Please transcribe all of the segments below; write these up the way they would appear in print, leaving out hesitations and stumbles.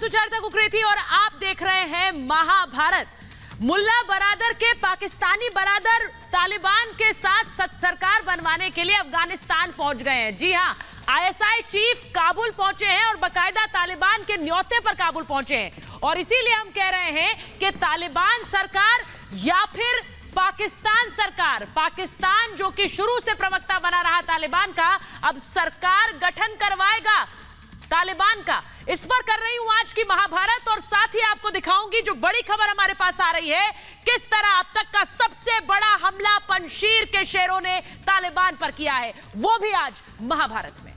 सुचेता कुकरेती और आप देख रहे हैं महाभारत। मुल्ला बरादर के पाकिस्तानी बरादर तालिबान के साथ सरकार बनवाने के लिए अफगानिस्तान पहुंच गए हैं। जी हां, आईएसआई चीफ काबुल पहुंचे हैं और बकायदा तालिबान के न्योते पर काबुल पहुंचे हैं। और इसीलिए हम कह रहे हैं कि तालिबान सरकार या फिर पाकिस्तान सरकार, पाकिस्तान जो कि शुरू से प्रवक्ता बना रहा तालिबान का, अब सरकार गठन करवाएगा तालिबान का। इस पर कर रही हूं आज की महाभारत और साथ ही आपको दिखाऊंगी जो बड़ी खबर हमारे पास आ रही है, किस तरह अब तक का सबसे बड़ा हमला पंजशीर के शेरों ने तालिबान पर किया है, वो भी आज महाभारत में।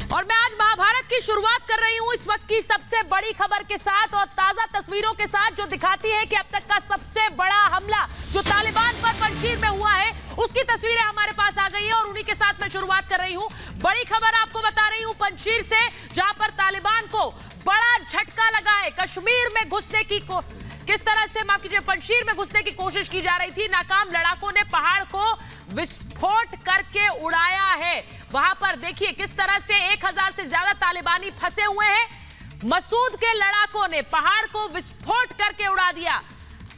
और मैं आज महाभारत की शुरुआत कर रही हूं इस वक्त की सबसे बड़ी खबर के साथ और ताजा तस्वीरों के साथ जो दिखाती है कि अब तक का सबसे बड़ा हमला जो तालिबान पर पंजशीर में हुआ है, उसकी तस्वीरें हमारे पास आ गई है और उन्हीं के साथ मैं शुरुआत कर रही हूं। बड़ी खबर आपको बता रही हूं पंजशीर से, जहां पर तालिबान को बड़ा झटका लगा है। कश्मीर में घुसने की किस तरह से, माफ कीजिए, पंजशीर में घुसने की कोशिश की जा रही थी। नाकाम लड़ाकों ने पहाड़ को विस्फोट करके उड़ाया है। वहां पर देखिए किस तरह से 1000 से ज्यादा तालिबानी फंसे हुए हैं। मसूद के लड़ाकों ने पहाड़ को विस्फोट करके उड़ा दिया।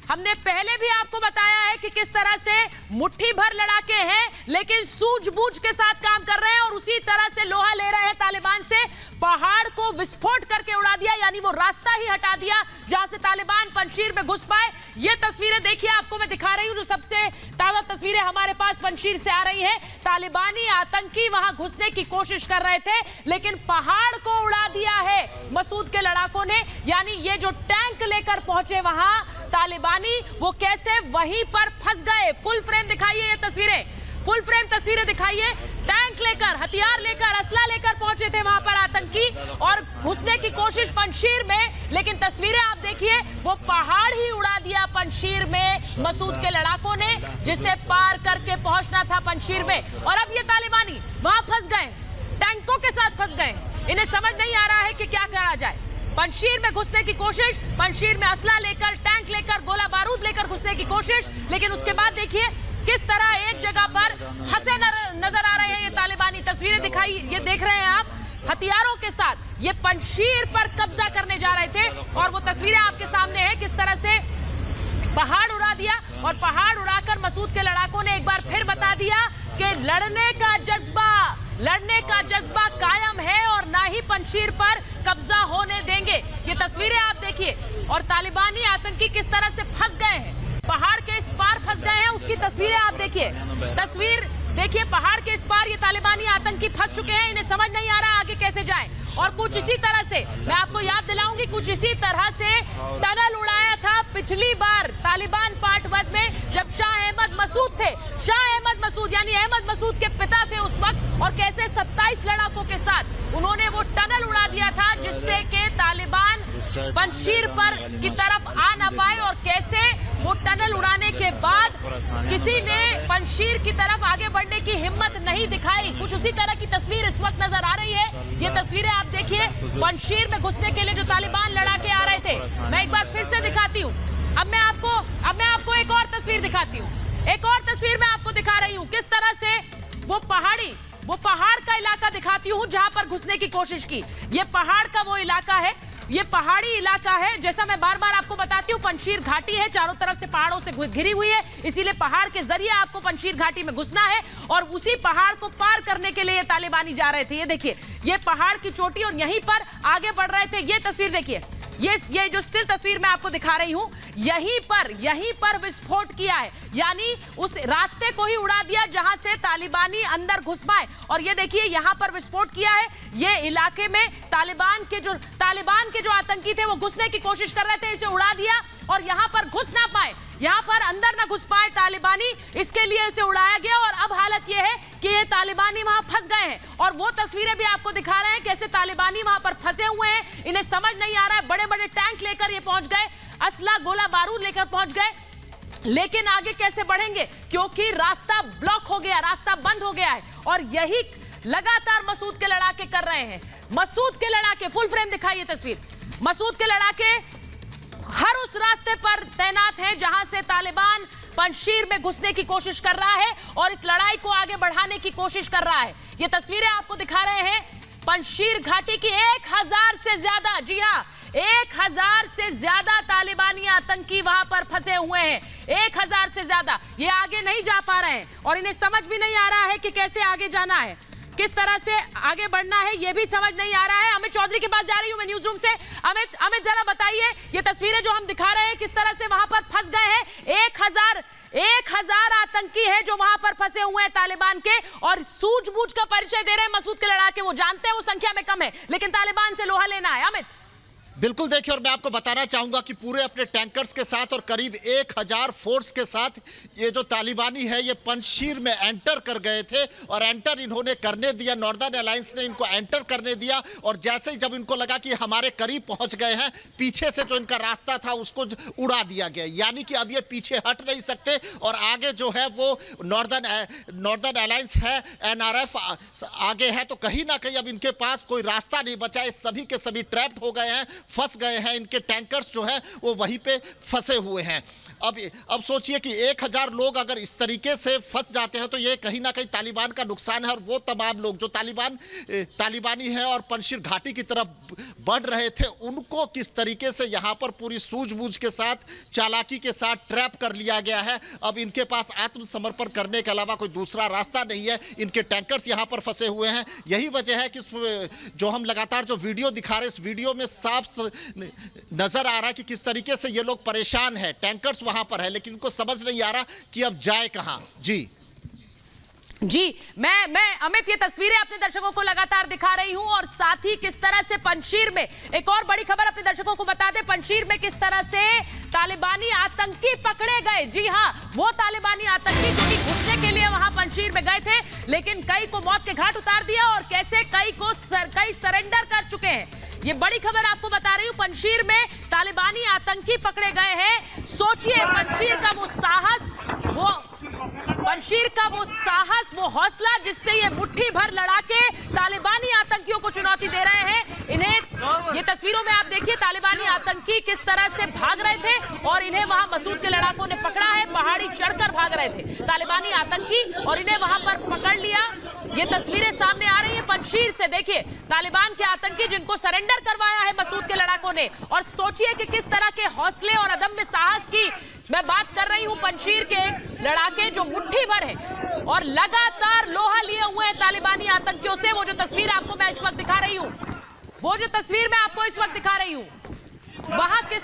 हमने पहले भी आपको बताया है कि किस तरह से मुट्ठी भर लड़ाके हैं लेकिन सूझबूझ के साथ काम कर रहे हैं और उसी तरह से लोहा ले रहे हैं तालिबान से। पहाड़ को विस्फोट करके उड़ा दिया, यानी वो रास्ता ही हटा दिया जहां से तालिबान पंजशीर में घुस पाए। ये तस्वीरें देखिए, आपको मैं दिखा रही हूं जो सबसे ताजा तस्वीरें हमारे पास पंजशीर से आ रही हैं। तालिबानी आतंकी वहां घुसने की कोशिश कर रहे थे लेकिन पहाड़ को उड़ा दिया है मसूद के लड़ाकों ने। यानी ये जो टैंक लेकर पहुंचे वहां तालिबानी, वो कैसे वहीं पर फंस गए। फुल फ्रेम दिखाइए, ये तस्वीरें, फुल फ्रेम तस्वीरें दिखाइए। टैंक लेकर, हथियार लेकर, असला लेकर पहुंचे थे वहां पर आतंकी और घुसने की कोशिश पंजशीर में, लेकिन तस्वीरें आप देखिए, वो पहाड़ ही उड़ा दिया पंजशीर में मसूद के लड़ाकों ने, जिसे पार करके पहुंचना था पंजशीर में। और अब ये तालिबानी वहां फंस गए, टैंकों के साथ फंस गए। इन्हें समझ नहीं आ रहा है कि क्या करा जाए। पंजशीर में घुसने की कोशिश, पंजशीर में असला लेकर, टैंक लेकर, गोला बारूद लेकर घुसने की कोशिश, लेकिन उसके बाद देखिए किस तरह एक जगह पर फंसे नजर आ रहे हैं ये तालिबानी। तस्वीरें दिखाई, ये देख रहे हैं आप, हथियारों के साथ ये पंजशीर पर कब्जा करने जा रहे थे और वो तस्वीरें आपके सामने है, किस तरह से पहाड़ उड़ा दिया। और पहाड़ उड़ाकर मसूद के लड़ाकों ने एक बार फिर बता दिया कि लड़ने का जज्बा कायम है और ना ही पंजशीर पर कब्जा होने देंगे। ये तस्वीरें आप देखिए और तालिबानी आतंकी किस तरह से फंस गए हैं, पहाड़ के इस पार फंस गए हैं, उसकी तस्वीरें आप देखिए। तस्वीर देखिए, पहाड़ के इस पार ये तालिबानी आतंकी फंस चुके हैं। इन्हें समझ नहीं आ रहा आगे कैसे जाएं। और कुछ इसी तरह से मैं आपको याद दिलाऊंगी, कुछ इसी तरह से टनल उड़ाया था पिछली बार तालिबान पार्ट 1 में, जब शाह अहमद मसूद थे। शाह अहमद मसूद यानी अहमद मसूद के पिता थे उस वक्त, और कैसे 27 लड़ाकों के साथ उन्होंने वो टनल उड़ा दिया था जिससे कि तालिबान पंजशीर पर की तरफ आ ना पाए। और कैसे वो टनल उड़ाने के बाद किसी ने पंजशीर की तरफ आगे बढ़ने की हिम्मत नहीं दिखाई। कुछ उसी तरह की तस्वीर इस वक्त नजर आ रही है। ये तस्वीरें आप देखिए, पंजशीर में घुसने के लिए जो तालिबान लड़ाके आ रहे थे। मैं एक बार फिर से दिखाती हूँ, अब मैं आपको एक और तस्वीर दिखाती हूँ। एक और तस्वीर मैं आपको दिखा रही हूँ किस तरह से वो पहाड़ का इलाका दिखाती हूँ जहां पर घुसने की कोशिश की। ये पहाड़ का वो इलाका है, ये पहाड़ी इलाका है। जैसा मैं बार बार आपको बताती हूँ, पंजशीर घाटी है, चारों तरफ से पहाड़ों से घिरी हुई है, इसीलिए पहाड़ के जरिए आपको पंजशीर घाटी में घुसना है और उसी पहाड़ को पार करने के लिए ये तालिबानी जा रहे थे। ये देखिए, ये पहाड़ की चोटी और यहीं पर आगे बढ़ रहे थे। ये तस्वीर देखिए, ये जो स्टिल तस्वीर मैं आपको दिखा रही हूं, यहीं पर विस्फोट किया है, यानी उस रास्ते को ही उड़ा दिया जहां से तालिबानी अंदर घुस पाए। और ये देखिए यहां पर विस्फोट किया है। ये इलाके में तालिबान के जो आतंकी थे वो घुसने की कोशिश कर रहे थे, इसे उड़ा दिया और यहां पर घुस ना पाए, यहां पर अंदर ना घुस पाए तालिबानी, इसके लिए इसे उड़ाया गया। और अब हालत यह है कि ये तालिबानी वहां फंस गए हैं और वो तस्वीरें भी आपको दिखा रहे हैं कैसे तालिबानी वहां पर फंसे हुए हैं। इन्हें समझ नहीं आ रहा है, बड़े बड़े टैंक लेकर ये पहुंच गए, असला गोला बारूद लेकर पहुंच गए, लेकिन आगे कैसे बढ़ेंगे क्योंकि रास्ता ब्लॉक हो गया, रास्ता बंद हो गया है। और यही लगातार मसूद के लड़ाके कर रहे हैं। मसूद के लड़ाके, फुल फ्रेम दिखाइए तस्वीर। मसूद के लड़ाके हर उस रास्ते पर तैनात हैं जहां से तालिबान पंजशीर में घुसने की कोशिश कर रहा है और इस लड़ाई को आगे बढ़ाने की कोशिश कर रहा है। ये तस्वीरें आपको दिखा रहे हैं पंजशीर घाटी की 1000 से ज्यादा, जी हां 1000 से ज्यादा तालिबानी आतंकी वहां पर फंसे हुए हैं, 1000 से ज्यादा। ये आगे नहीं जा पा रहे हैं और इन्हें समझ भी नहीं आ रहा है कि कैसे आगे जाना है, किस तरह से आगे बढ़ना है, यह भी समझ नहीं आ रहा है। अमित चौधरी के पास जा रही हूं मैं न्यूज रूम से। अमित जरा बताइए, ये तस्वीरें जो हम दिखा रहे हैं किस तरह से वहां पर फंस गए हैं। 1000 आतंकी हैं जो वहां पर फंसे हुए हैं तालिबान के, और सूझबूझ का परिचय दे रहे हैं मसूद के लड़ाके। वो जानते हैं वो संख्या में कम है लेकिन तालिबान से लोहा लेना है। अमित बिल्कुल देखिए, और मैं आपको बताना चाहूंगा कि पूरे अपने टैंकर्स के साथ और करीब 1000 फोर्स के साथ ये जो तालिबानी है ये पंजशीर में एंटर कर गए थे और एंटर इन्होंने करने दिया, नॉर्दर्न अलायंस ने इनको एंटर करने दिया। और जैसे ही जब इनको लगा कि हमारे करीब पहुंच गए हैं, पीछे से जो इनका रास्ता था उसको उड़ा दिया गया, यानी कि अब ये पीछे हट नहीं सकते और आगे जो है वो नॉर्दर्न अलायंस है, NRF आगे है, तो कहीं ना कहीं अब इनके पास कोई रास्ता नहीं बचा है। सभी के सभी ट्रैप्ड हो गए हैं, फंस गए हैं, इनके टैंकर्स जो है वो वहीं पे फंसे हुए हैं। अब सोचिए कि 1000 लोग अगर इस तरीके से फंस जाते हैं तो ये कहीं ना कहीं तालिबान का नुकसान है। और वो तमाम लोग जो तालिबानी हैं और पंजशीर घाटी की तरफ बढ़ रहे थे, उनको किस तरीके से यहाँ पर पूरी सूझबूझ के साथ, चालाकी के साथ ट्रैप कर लिया गया है। अब इनके पास आत्मसमर्पण करने के अलावा कोई दूसरा रास्ता नहीं है। इनके टैंकर्स यहाँ पर फंसे हुए हैं। यही वजह है कि जो हम लगातार जो वीडियो दिखा रहे हैं, इस वीडियो में साफ नजर आ रहा है कि किस तरीके से ये लोग परेशान हैं। टैंकर्स वहां पर है लेकिन इनको समझ नहीं आ रहा कि अब जाए कहां। जी मैं अमित ये तस्वीरें अपने दर्शकों को लगातार दिखा रही हूं और साथ ही किस तरह से पंजशीर में एक और बड़ी खबर अपने दर्शकों को बता दें। पंजशीर में किस तरह से तालिबानी आतंकी पकड़े गए। जी हां, वो तालिबानी आतंकी जो कि घुसने के लिए वहां पंजशीर में गए थे लेकिन कई को मौत के घाट उतार दिया और कैसे कई सरेंडर कर चुके हैं। ये बड़ी खबर आपको बता रही हूं। पंजशीर में तालिबानी आतंकी पकड़े गए हैं। सोचिए पंजशीर का वो साहस, वो हौसला जिससे ये मुट्ठी भर लड़ा के तालिबानी आतंकियों को चुनौती दे रहे हैं। इन्हें ये तस्वीरों में आप देखिए तालिबानी आतंकी किस तरह से भाग रहे थे और इन्हें वहां मसूद के लड़ाकों ने पकड़ा है। पहाड़ी चढ़कर भाग रहे थे तालिबानी आतंकी और इन्हें वहां पर पकड़ लिया। ये तस्वीरें सामने आ रही है पंजशीर से। देखिए तालिबान के आतंकी जिनको सरेंडर करवाया है मसूद के लड़ाकों ने, और सोचिए कि किस तरह के हौसले और अदम्य साहस की मैं बात कर रही हूं। पंजशीर के एक लड़ाके जो मुट्ठी भर है और लगातार लोहा लिए हुए हैं तालिबानी आतंकियों से। वो जो तस्वीर आपको मैं इस वक्त दिखा रही हूं, वहां किस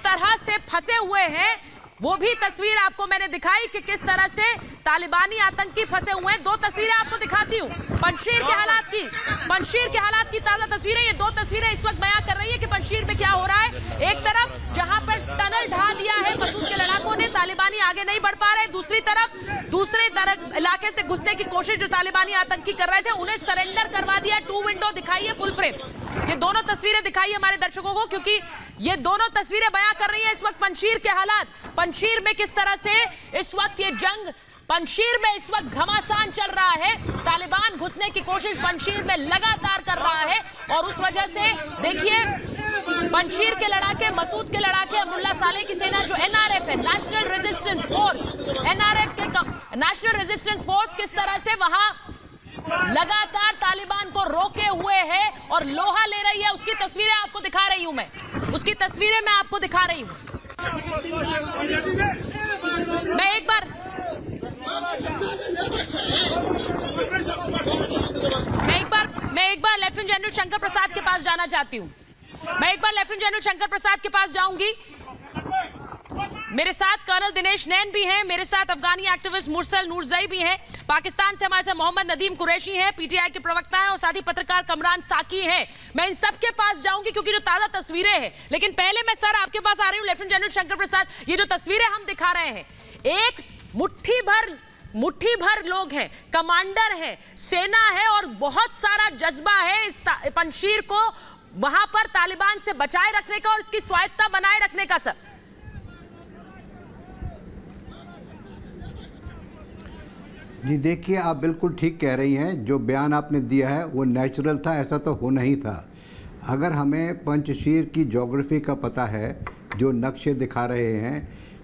तरह से फंसे हुए हैं, वो भी तस्वीर आपको मैंने दिखाई कि किस तरह से तालिबानी आतंकी फंसे हुए हैं। 2 तस्वीरें आपको दिखाती हूँ पंजशीर के हालात की ताजा तस्वीरें। ये 2 तस्वीरें इस वक्त बयां कर रही है कि पंजशीर में क्या हो रहा है। एक तरफ जहां पर टनल ढा दिया है मसूद के लड़ाकों ने, तालिबानी आगे नहीं बढ़ पा रहे। दूसरे तरफ इलाके से घुसने की कोशिश जो तालिबानी आतंकी कर रहे थे उन्हें सरेंडर करवा दिया। 2 विंडो दिखाइए फुल फ्रेम। ये दोनों तस्वीरें दिखाइए हमारे दर्शकों को क्योंकि ये दोनों तस्वीरें बयां कर रही है इस वक्त पंजशीर के हालात। पंजशीर में किस तरह से इस वक्त ये जंग, पंजशीर में इस वक्त घमासान चल रहा है। तालिबान घुसने की कोशिश पंजशीर में लगातार कर रहा है और उस वजह से देखिए पंजशीर के लड़ाके, मसूद के लड़ाके, अब्दुल्ला सालेह की सेना जो NRF है, नेशनल रेजिस्टेंस फोर्स, NRF के नेशनल रेजिस्टेंस फोर्स किस तरह से वहां लगातार तालिबान को रोके हुए है और लोहा ले रही है। उसकी तस्वीरें आपको दिखा रही हूं मैं आपको दिखा रही हूं। मैं एक बार लेफ्टिनेंट जनरल शंकर प्रसाद के पास जाना चाहती हूं। मैं एक बार लेफ्टिनेंट जनरल शंकर प्रसाद के पास जाऊंगी। मेरे साथ कर्नल दिनेश नैन भी हैं, मेरे साथ अफगानी एक्टिविस्ट मुरसल नूरजई भी हैं, पाकिस्तान से हमारे साथ मोहम्मद नदीम कुरैशी हैं, पीटीआई के प्रवक्ता हैं, और साथ ही पत्रकार कमरान साकी हैं। मैं इन सब के पास जाऊंगी क्योंकि जो ताजा तस्वीरें हैं, लेकिन पहले मैं सर आपके पास आ रही हूं लेफ्टिनेंट जनरल शंकर प्रसाद। ये जो तस्वीरें हम दिखा रहे हैं, एक मुट्ठी भर लोग हैं, कमांडर हैं, सेना है और बहुत सारा जज्बा है इस पंजशीर को वहां पर तालिबान से बचाए रखने का और इसकी स्वायत्तता बनाए रखने का। सर जी देखिए, आप बिल्कुल ठीक कह रही हैं। जो बयान आपने दिया है वो नेचुरल था, ऐसा तो होना ही था। अगर हमें पंजशीर की ज्योग्राफी का पता है, जो नक्शे दिखा रहे हैं,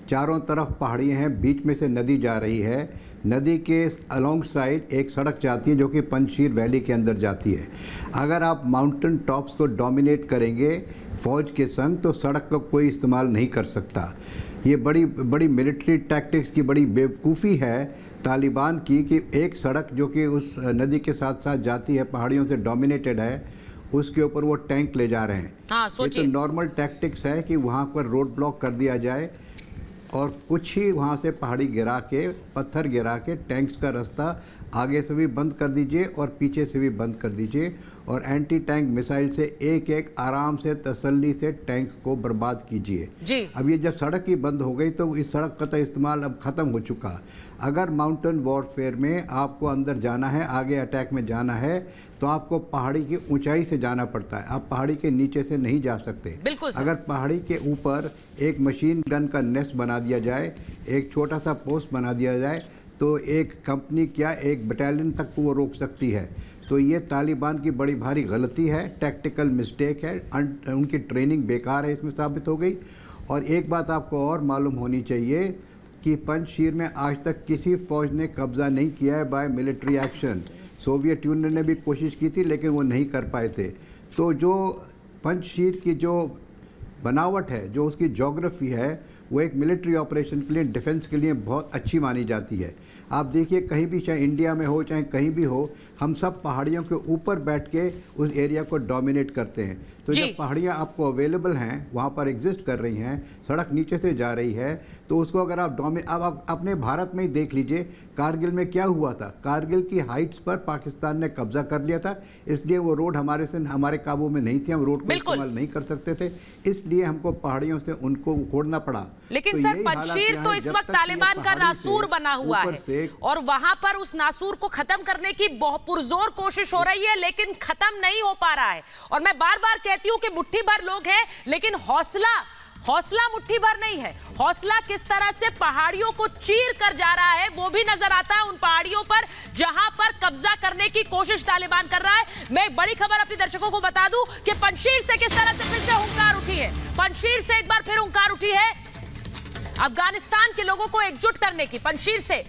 चारों तरफ पहाड़ियाँ हैं, बीच में से नदी जा रही है, नदी के अलोंग साइड एक सड़क जाती है जो कि पंजशीर वैली के अंदर जाती है। अगर आप माउंटेन टॉप्स को डोमिनेट करेंगे फ़ौज के संग तो सड़क का कोई इस्तेमाल नहीं कर सकता। ये बड़ी मिलिट्री टैक्टिक्स की बड़ी बेवकूफ़ी है तालिबान की कि एक सड़क जो कि उस नदी के साथ साथ जाती है, पहाड़ियों से डोमिनेटेड है, उसके ऊपर वो टैंक ले जा रहे हैं। हाँ, ये तो नॉर्मल टैक्टिक्स है कि वहाँ पर रोड ब्लॉक कर दिया जाए और कुछ ही वहाँ से पहाड़ी गिरा के, पत्थर गिरा के टैंक्स का रास्ता आगे से भी बंद कर दीजिए और पीछे से भी बंद कर दीजिए और एंटी टैंक मिसाइल से एक एक आराम से तसल्ली से टैंक को बर्बाद कीजिए जी। अब ये जब सड़क ही बंद हो गई तो इस सड़क का तो इस्तेमाल अब ख़त्म हो चुका। अगर माउंटेन वॉरफेयर में आपको अंदर जाना है, आगे अटैक में जाना है, तो आपको पहाड़ी की ऊंचाई से जाना पड़ता है। आप पहाड़ी के नीचे से नहीं जा सकते। बिल्कुल सर। अगर पहाड़ी के ऊपर एक मशीन गन का नेस्ट बना दिया जाए, एक छोटा सा पोस्ट बना दिया जाए, तो एक कंपनी क्या एक बटालियन तक को वो रोक सकती है। तो ये तालिबान की बड़ी भारी गलती है, टैक्टिकल मिस्टेक है, उनकी ट्रेनिंग बेकार है, इसमें साबित हो गई। और एक बात आपको और मालूम होनी चाहिए कि पंजशीर में आज तक किसी फौज ने कब्जा नहीं किया है by military action. Soviet Union ने भी कोशिश की थी लेकिन वो नहीं कर पाए थे। तो जो पंजशीर की जो बनावट है, जो उसकी ज्योग्राफी है, वो एक मिलिट्री ऑपरेशन के लिए, डिफेंस के लिए बहुत अच्छी मानी जाती है। आप देखिए कहीं भी, चाहे इंडिया में हो चाहे कहीं भी हो, हम सब पहाड़ियों के ऊपर बैठ के उस एरिया को डोमिनेट करते हैं। तो जब पहाड़ियाँ आपको अवेलेबल हैं, वहाँ पर एग्जिस्ट कर रही हैं, सड़क नीचे से जा रही है, तो उसको अगर आप अब आप अपने भारत में ही देख लीजिए, कारगिल में क्या हुआ था। कारगिल की हाइट्स पर पाकिस्तान ने कब्जा कर लिया था, इसलिए वो रोड हमारे काबू में नहीं थी, हम रोड को इस्तेमाल नहीं कर सकते थे, इसलिए हमको पहाड़ियों से उनको उखोड़ना पड़ा। लेकिन सर पंजशीर तो इस वक्त तालिबान का नासूर बना हुआ है और वहां पर उस नासूर को खत्म करने की बहुत पुरजोर कोशिश हो रही है, लेकिन खत्म नहीं हो पा रहा है। और मैं बार बार कहती हूं कि मुट्ठी भर लोग हैं, लेकिन हौसला मुट्ठी भर नहीं है। हौसला किस तरह से पहाड़ियों को चीर कर जा रहा है वो भी नजर आता है उन पहाड़ियों पर जहां पर कब्जा करने की कोशिश तालिबान कर रहा है। मैं एक बड़ी खबर अपने दर्शकों को बता दूं कि पंजशीर से किस तरह से फिर से हुंकार उठी है। पंजशीर से एक बार फिर हुंकार उठी है अफगानिस्तान के लोगों को एकजुट करने की। पंजशीर से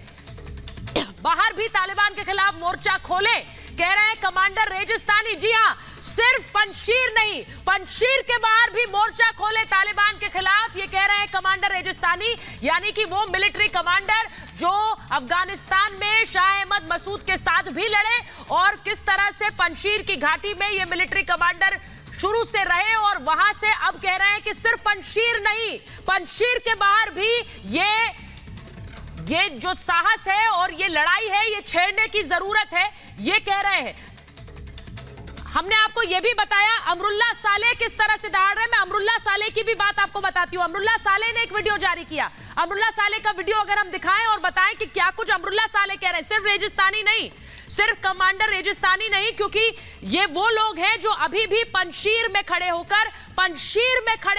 बाहर भी तालिबान के खिलाफ मोर्चा खोले, कह रहे हैं कमांडर रेगिस्तानी। जी हां, सिर्फ पंजशीर नहीं, पंजशीर के बाहर भी मोर्चा खोले तालिबान के खिलाफ, ये कह रहे हैं कमांडर रेगिस्तानी, यानी कि वो मिलिट्री कमांडर जो अफगानिस्तान में शाह अहमद मसूद के साथ भी लड़े और किस तरह से पंजशीर की घाटी में ये मिलिट्री कमांडर शुरू से रहे और वहां से अब कह रहे हैं कि सिर्फ पंजशीर नहीं, पंजशीर के बाहर भी ये जो साहस है और ये लड़ाई है, ये छेड़ने की जरूरत है, ये कह रहे हैं। हमने आपको ये भी बताया अमरुल्लाह सालेह किस तरह से दहाड़ रहे हैं। मैं अमरुल्लाह सालेह की भी बात आपको बताती हूँ। अमरुल्लाह सालेह ने एक वीडियो जारी किया। अमरुल्लाह सालेह का वीडियो अगर हम दिखाएं और बताएं कि क्या कुछ अमरुल्लाह सालेह कह रहे हैं, सिर्फ रेगिस्तानी नहीं, सिर्फ कमांडर रेगिस्तानी नहीं, क्योंकि ये वो लोग हैं जो अभी भी पंजशीर में खड़े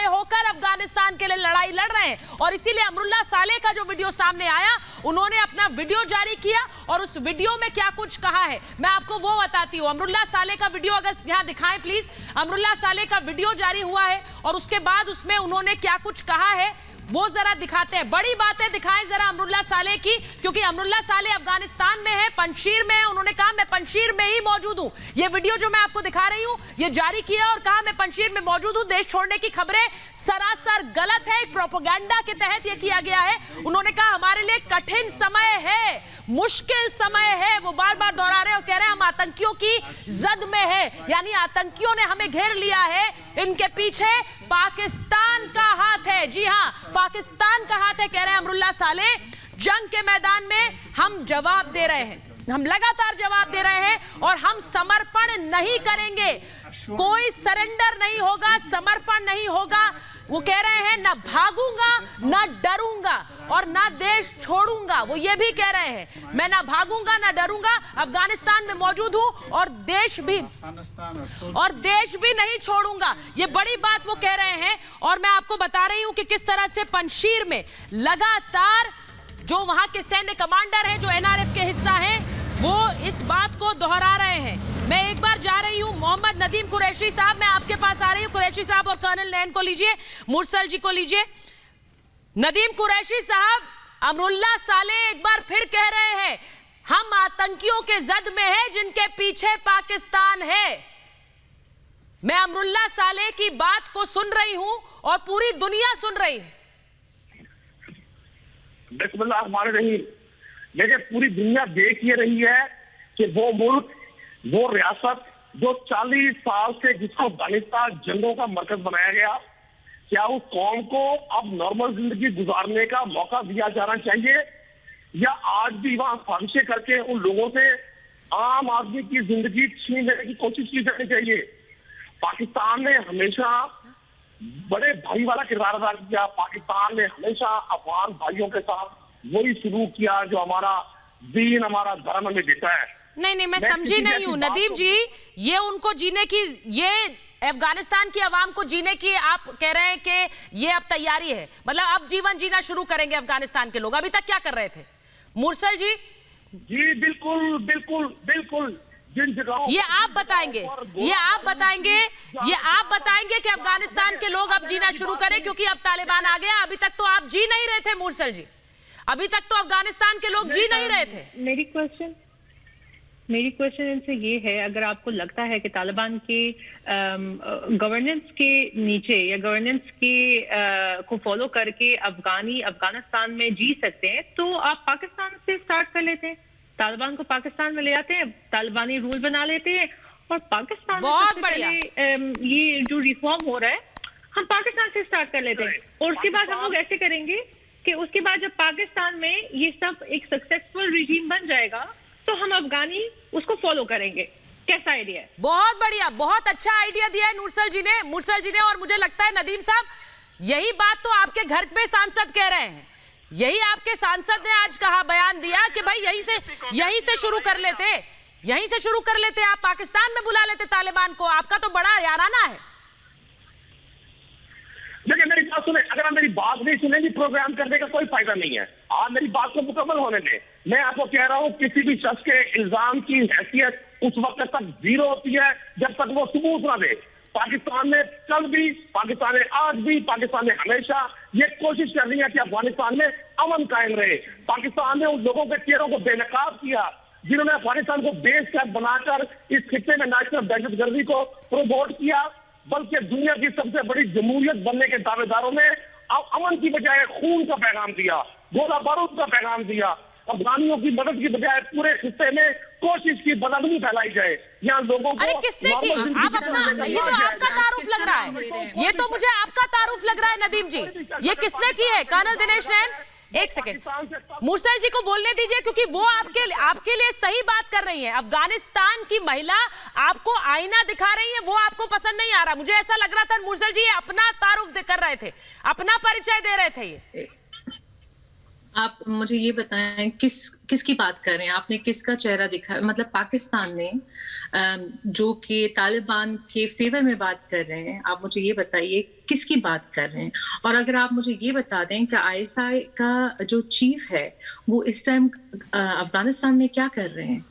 होकर अफगानिस्तान के लिए लड़ाई लड़ रहे हैं। और इसीलिए अमरुल्लाह सालेह का जो वीडियो सामने आया, उन्होंने अपना वीडियो जारी किया और उस वीडियो में क्या कुछ कहा है मैं आपको वो बताती हूँ। अमरुल्लाह सालेह का वीडियो अगर यहां दिखाएं प्लीज। अमरुल्लाह सालेह का वीडियो जारी हुआ है और उसके बाद उसमें उन्होंने क्या कुछ कहा है वो जरा दिखाते हैं। बड़ी बातें दिखाएं जरा अमरुल्लाह सालेह की, क्योंकि अमरुल्लाह सालेह अफगानिस्तान में है, पंजशीर में है। उन्होंने कहा मैं पंजशीर में ही मौजूद हूं। ये वीडियो जो मैं आपको दिखा रही हूं, ये जारी किया और कहा मैं पंजशीर में मौजूद हूं। देश छोड़ने की खबरें सरासर गलत है, प्रोपेगेंडा के तहत ये किया गया है। उन्होंने कहा हमारे लिए कठिन समय है, मुश्किल समय है, वो बार बार दोहरा रहे हैं और कह रहे हैं हम आतंकियों की जद में है, यानी आतंकियों ने हमें घेर लिया है, इनके पीछे पाकिस्तान का हाथ है। जी हां, पाकिस्तान का हाथ है, कह रहे हैं अमरुल्लाह सालेह। जंग के मैदान में हम जवाब दे रहे हैं, हम लगातार जवाब दे रहे हैं और हम समर्पण नहीं करेंगे, कोई सरेंडर नहीं होगा, समर्पण नहीं होगा। वो कह रहे हैं ना भागूंगा, ना डरूंगा और ना देश छोड़ूंगा। वो ये भी कह रहे हैं मैं ना भागूंगा, ना डरूंगा, अफगानिस्तान में मौजूद हूं और देश भी नहीं छोड़ूंगा। ये बड़ी बात वो कह रहे हैं। और मैं आपको बता रही हूं कि किस तरह से पंजशीर में लगातार जो वहां के सैन्य कमांडर हैं, जो एनआरएफ के हिस्सा हैं, वो इस बात को दोहरा रहे हैं। मैं एक बार जा रही हूं, मोहम्मद नदीम कुरैशी साहब, मैं आपके पास आ रही हूं। कुरैशी साहब और कर्नल नैन को लीजिए, मुरसल जी को लीजिए। नदीम कुरैशी साहब, अमरुल्लाह सालेह एक बार फिर कह रहे हैं हम आतंकियों के जद में हैं जिनके पीछे पाकिस्तान है। मैं अमरुल्लाह सालेह की बात को सुन रही हूं और पूरी दुनिया सुन रही है। बिस्मिल्लाह रहमान रहीम। देखिए, पूरी दुनिया देख ये रही है कि वो मुल्क, वो रियासत जो 40 साल से जिसको अफगानिस्तान जंगों का मरकज बनाया गया, क्या उस कौम को अब नॉर्मल जिंदगी गुजारने का मौका दिया जाना चाहिए या आज भी वहां साजिशें करके उन लोगों से आम आदमी की जिंदगी छीन लेने की कोशिश की जानी चाहिए? पाकिस्तान ने हमेशा बड़े भाई वाला किरदार अदा किया। पाकिस्तान ने हमेशा अफगान भाइयों के साथ वही शुरू किया जो हमारा दीन, हमारा धर्म हमें देता है। नहीं, मैं समझी नहीं हूँ नदीम जी। ये उनको जीने की, ये अफगानिस्तान की आवाम को जीने की आप कह रहे हैं कि ये अब तैयारी है, मतलब अब जीवन जीना शुरू करेंगे अफगानिस्तान के लोग। अभी तक क्या कर रहे थे मुरसल जी? जी बिल्कुल बिल्कुल बिल्कुल। जिन जगहों ये आप बताएंगे कि अफगानिस्तान के लोग अब जीना शुरू करें, क्योंकि अब तालिबान आ गया। अभी तक तो आप जी नहीं रहे थे मुरसल जी, अभी तक तो अफगानिस्तान के लोग जी नहीं रहे थे। मेरी क्वेश्चन इनसे ये है, अगर आपको लगता है कि तालिबान के गवर्नेंस के नीचे या गवर्नेंस के को फॉलो करके अफगानिस्तान में जी सकते हैं, तो आप पाकिस्तान से स्टार्ट कर लेते हैं, तालिबान को पाकिस्तान में ले आते हैं, तालिबानी रूल बना लेते हैं और पाकिस्तान में बहुत सबसे बढ़िया। पहले ये जो रिफॉर्म हो रहा है हम पाकिस्तान से स्टार्ट कर लेते हैं। और उसके बाद हम लोग ऐसे करेंगे कि उसके बाद जब पाकिस्तान में ये सब एक सक्सेसफुल रिजीम बन जाएगा तो हम अफगानी उसको फॉलो करेंगे। कैसा आइडिया है? बहुत बढ़िया, बहुत अच्छा आइडिया दिया है मुरसल जी ने। और मुझे लगता है नदीम साहब, यही बात तो आपके घर पे सांसद कह रहे हैं, यही आपके सांसद ने आज कहा, बयान दिया कि भाई यहीं से शुरू कर लेते, आप पाकिस्तान में बुला लेते तालिबान को। आपका तो बड़ा याराना है। देखिए, मेरी बात सुने, अगर आप मेरी बात नहीं सुनेंगी प्रोग्राम करने का कोई फायदा नहीं है। आप मेरी बात को मुकम्मल होने दें। मैं आपको कह रहा हूँ, किसी भी शख्स के इल्जाम की हैसियत उस वक्त तक जीरो होती है जब तक वो सबूत ना दे। पाकिस्तान ने कल भी, पाकिस्तान ने आज भी, पाकिस्तान ने हमेशा ये कोशिश कर रही है कि अफगानिस्तान में अमन कायम रहे। पाकिस्तान ने उन लोगों के चेहरों को बेनकाब किया जिन्होंने अफगानिस्तान को बेस कैंप बनाकर इस खित्ते में नेशनल दहशतगर्दी को प्रोमोट किया, बल्कि दुनिया की सबसे बड़ी जमहूरियत बनने के दावेदारों ने अमन की बजाय खून का पैगाम दिया, गोला बारूद का पैगाम दिया। अफगानियों की मदद की बजाय पूरे खित्ते में कोशिश की बदनामी फैलाई जाए। यहाँ लोगों को, अरे किसने की? आप अपना, ये तो आपका तारुफ लग रहा है, ये तो मुझे आपका तारुफ लग रहा है नदीम जी। ये किसने की है? कर्नल दिनेश नैन, एक सेकंड मुरसल जी को बोलने दीजिए, क्योंकि वो आपके लिए सही बात कर रही है। अफगानिस्तान की महिला आपको आईना दिखा रही है, वो आपको पसंद नहीं आ रहा। मुझे ऐसा लग रहा था मुरसल जी ये अपना तारुफ कर रहे थे, अपना परिचय दे रहे थे। ये आप मुझे ये बताएं किसकी बात कर रहे हैं? आपने किसका चेहरा दिखा? मतलब पाकिस्तान ने जो कि तालिबान के फेवर में बात कर रहे हैं, आप मुझे ये बताइए किसकी बात कर रहे हैं? और अगर आप मुझे ये बता दें कि आईएसआई का जो चीफ है वो इस टाइम अफगानिस्तान में क्या कर रहे हैं?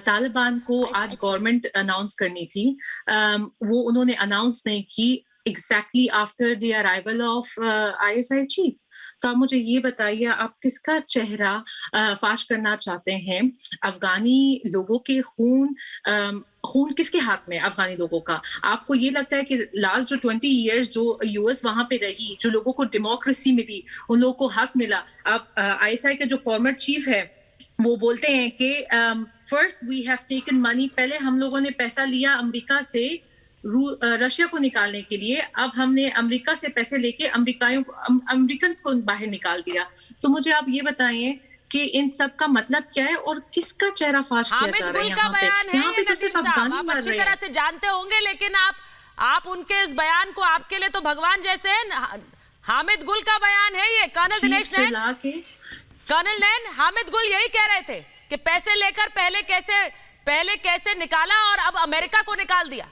तालिबान को आज गवर्नमेंट अनाउंस करनी थी, वो उन्होंने अनाउंस नहीं की exactly after the arrival of ISI chief. तो आप मुझे ये बताइए, आप किसका चेहरा फाश करना चाहते हैं? अफगानी लोगों के खून किसके हाथ में है? अफगानी लोगों का। आपको ये लगता है कि लास्ट जो 20 इयर्स जो यूएस वहां पे रही, जो लोगों को डेमोक्रेसी मिली, उन लोगों को हक मिला। आप आईएसआई के जो फॉर्मर चीफ है वो बोलते हैं कि first we have taken money, पहले हम लोगों ने पैसा लिया अमेरिका से रशिया को निकालने के लिए, अब हमने अमेरिका से पैसे लेके अमेरिकन को बाहर निकाल दिया। तो मुझे आप ये बताइए कि इन सब का मतलब क्या है और किसका चेहरा फाश किया जा रहा है यहाँ पे? यहाँ पे तो सिर्फ अफगानी मर रहे हैं। अच्छी तरह से जानते होंगे, लेकिन आप उनके इस बयान को, आपके लिए तो भगवान जैसे हैं। हामिद गुल का बयान है ये। कर्नल दिनेश नैन, कर्नल नैन, हामिद गुल यही कह रहे थे कि पैसे लेकर पहले कैसे निकाला और अब अमेरिका को निकाल दिया।